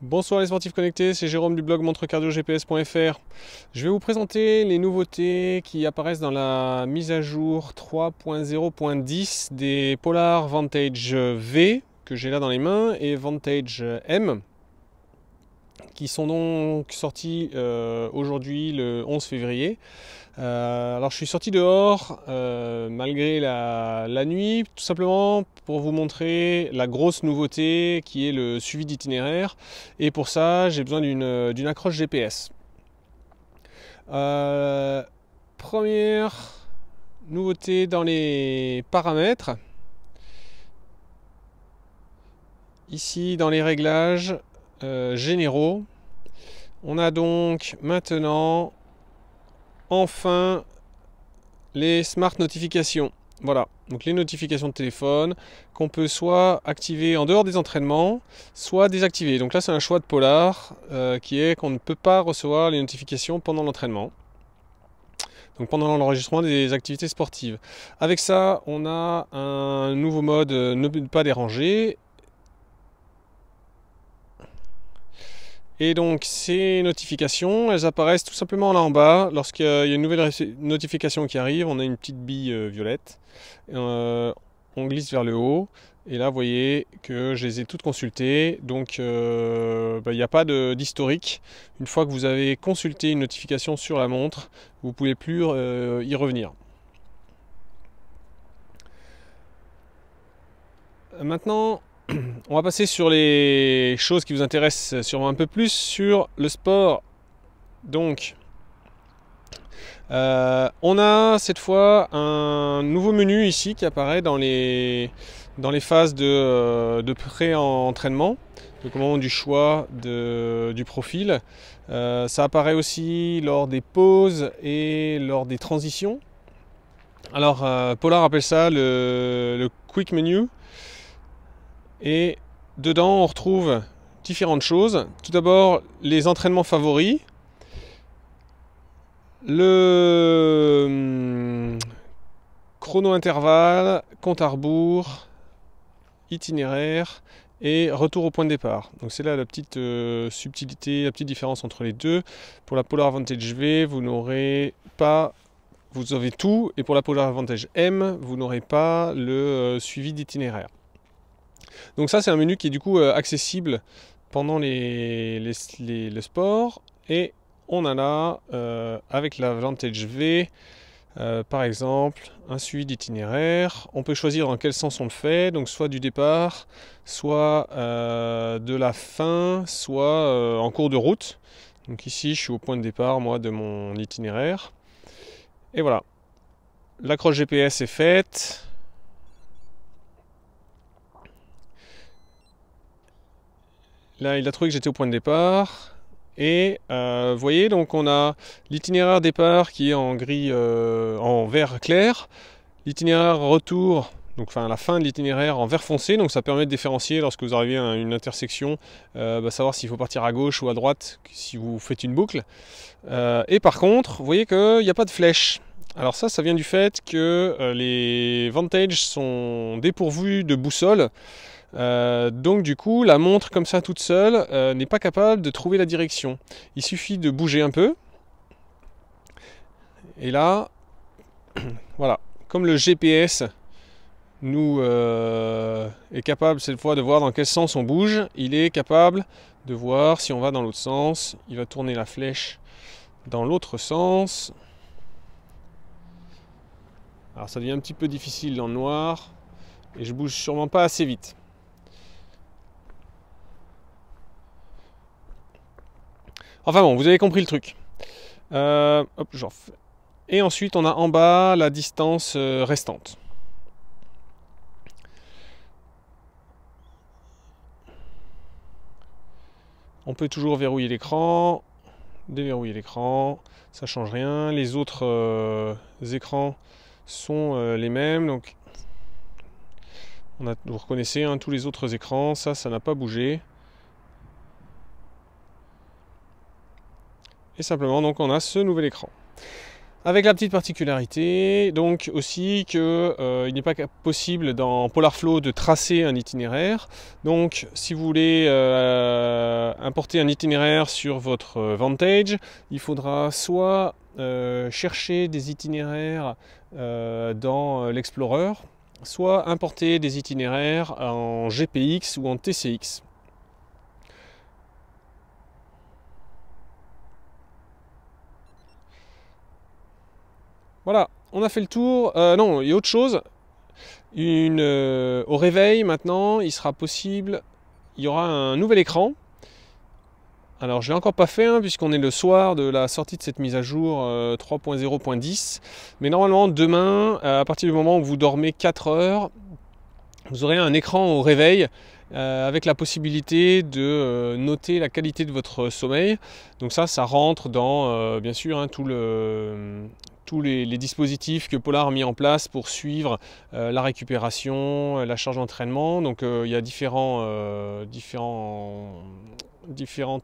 Bonsoir les sportifs connectés, c'est Jérôme du blog montrecardiogps.fr. Je vais vous présenter les nouveautés qui apparaissent dans la mise à jour 3.0.10 des Polar Vantage V que j'ai là dans les mains et Vantage M qui sont donc sortis aujourd'hui le 11 février. Alors je suis sorti dehors malgré la nuit, tout simplement pour vous montrer la grosse nouveauté qui est le suivi d'itinéraire. Et pour ça, j'ai besoin d'une accroche GPS. Première nouveauté dans les paramètres. Ici dans les réglages généraux, on a donc maintenant enfin les smart notifications. Voilà, donc les notifications de téléphone qu'on peut soit activer en dehors des entraînements, soit désactiver. Donc là c'est un choix de Polar qui est qu'on ne peut pas recevoir les notifications pendant l'entraînement. Donc pendant l'enregistrement des activités sportives. Avec ça, on a un nouveau mode ne pas déranger. Et donc ces notifications, elles apparaissent tout simplement là en bas. Lorsqu'il y a une nouvelle notification qui arrive, on a une petite bille violette. On glisse vers le haut. Et là, vous voyez que je les ai toutes consultées. Donc il n'y a pas d'historique. Une fois que vous avez consulté une notification sur la montre, vous ne pouvez plus y revenir. Maintenant, on va passer sur les choses qui vous intéressent sûrement un peu plus, sur le sport. Donc, on a cette fois un nouveau menu ici qui apparaît dans les phases de pré-entraînement, donc au moment du choix du profil. Ça apparaît aussi lors des pauses et lors des transitions. Alors, Polar appelle ça le Quick Menu. Et dedans, on retrouve différentes choses. Tout d'abord, les entraînements favoris, le chrono-intervalle, compte à rebours, itinéraire et retour au point de départ. Donc c'est là la petite subtilité, la petite différence entre les deux. Pour la Polar Vantage V, vous n'aurez pas, vous avez tout, et pour la Polar Vantage M, vous n'aurez pas le suivi d'itinéraire. Donc ça c'est un menu qui est du coup accessible pendant le sport, et on a là avec la Vantage V par exemple un suivi d'itinéraire. On peut choisir dans quel sens on le fait, donc soit du départ, soit de la fin, soit en cours de route. Donc ici je suis au point de départ moi de mon itinéraire, et voilà, l'accroche GPS est faite. Là, il a trouvé que j'étais au point de départ. Et vous voyez, donc on a l'itinéraire départ qui est en gris, en vert clair. L'itinéraire retour, donc enfin la fin de l'itinéraire en vert foncé. Donc ça permet de différencier lorsque vous arrivez à une intersection, savoir s'il faut partir à gauche ou à droite si vous faites une boucle. Et par contre, vous voyez qu'il n'y a pas de flèche. Alors ça vient du fait que les Vantage sont dépourvus de boussole. Donc du coup la montre comme ça toute seule n'est pas capable de trouver la direction. Il suffit de bouger un peu, et là voilà, comme le GPS nous est capable cette fois de voir dans quel sens on bouge, il est capable de voir si on va dans l'autre sens. Il va tourner la flèche dans l'autre sens. Alors ça devient un petit peu difficile dans le noir, et je bouge sûrement pas assez vite. Enfin bon, vous avez compris le truc. Hop, j'en fais. Et ensuite, on a en bas la distance restante. On peut toujours verrouiller l'écran, déverrouiller l'écran, ça change rien. Les autres écrans sont les mêmes. Donc, vous reconnaissez hein, tous les autres écrans, ça n'a pas bougé. Et simplement, donc, on a ce nouvel écran. Avec la petite particularité, donc aussi que il n'est pas possible dans Polarflow de tracer un itinéraire. Donc si vous voulez importer un itinéraire sur votre Vantage, il faudra soit chercher des itinéraires dans l'Explorer, soit importer des itinéraires en GPX ou en TCX. Voilà, on a fait le tour. Non, il y a autre chose. Au réveil, maintenant, il sera possible, il y aura un nouvel écran. Alors, je ne l'ai encore pas fait, hein, puisqu'on est le soir de la sortie de cette mise à jour 3.0.10. Mais normalement, demain, à partir du moment où vous dormez 4 heures, vous aurez un écran au réveil avec la possibilité de noter la qualité de votre sommeil. Donc ça rentre dans, bien sûr, hein, tous les dispositifs que Polar a mis en place pour suivre la récupération, la charge d'entraînement. Donc il y a différentes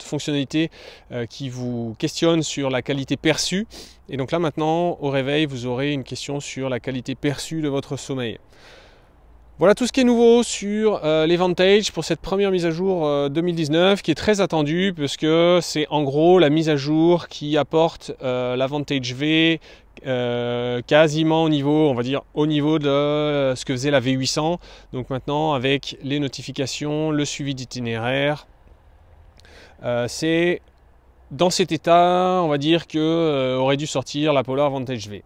fonctionnalités qui vous questionnent sur la qualité perçue. Et donc là maintenant, au réveil, vous aurez une question sur la qualité perçue de votre sommeil. Voilà tout ce qui est nouveau sur les Vantage pour cette première mise à jour 2019 qui est très attendue puisque c'est en gros la mise à jour qui apporte la Vantage V quasiment au niveau, on va dire au niveau de ce que faisait la V800. Donc maintenant avec les notifications, le suivi d'itinéraire, c'est dans cet état, on va dire que aurait dû sortir la Polar Vantage V.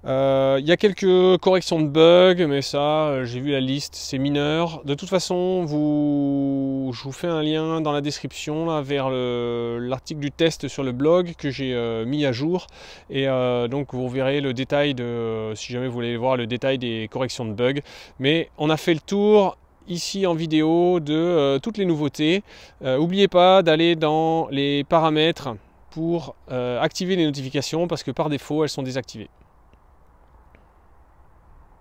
Il y a quelques corrections de bugs, mais ça, j'ai vu la liste, c'est mineur. De toute façon, je vous fais un lien dans la description là, vers l'article du test sur le blog que j'ai mis à jour. Et donc vous verrez le détail si jamais vous voulez voir le détail des corrections de bugs. Mais on a fait le tour ici en vidéo de toutes les nouveautés. N'oubliez pas d'aller dans les paramètres pour activer les notifications parce que par défaut, elles sont désactivées.